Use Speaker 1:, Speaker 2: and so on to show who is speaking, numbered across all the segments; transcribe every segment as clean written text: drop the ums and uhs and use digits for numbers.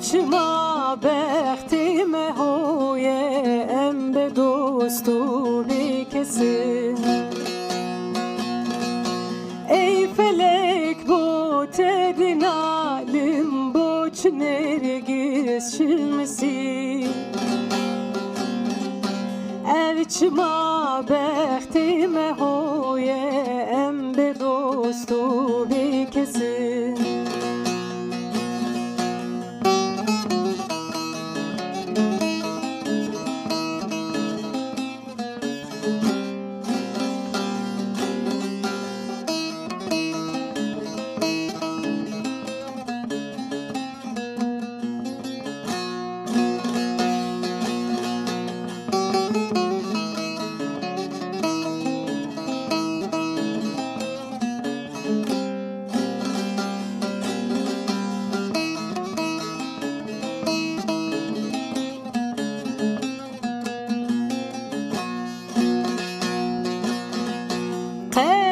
Speaker 1: چما بختی مهوی ام به دوستو بی کسی ای فلک بو تدینالم بوچ نرگس شلمسی ای چما بختی مهوی ام به دوستو بی کسی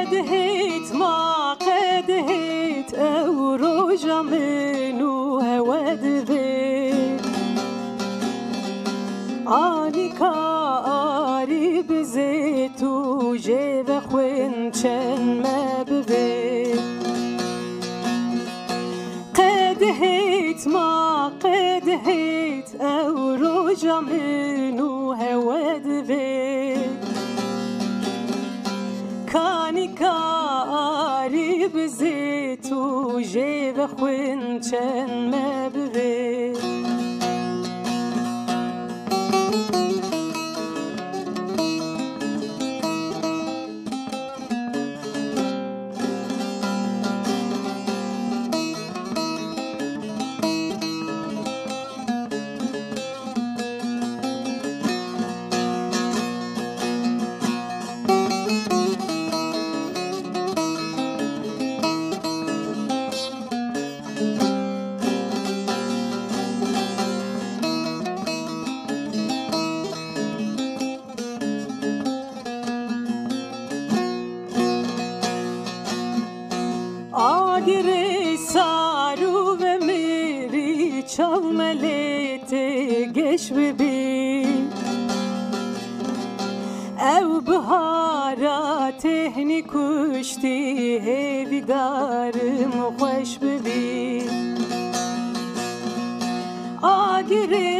Speaker 1: قدهت ما قدهت او روجا منو هود بي آني كاري بزيتو جيب خوينشن ما ببي قدهت ما قدهت او روجا منو هود بي کانی کاری بزی تو جیب خوین چن مبوی آگری سارو و میری چاوملیت گش ببی او بهارا تهنی کشتی هیوی دارم خوش ببی آگری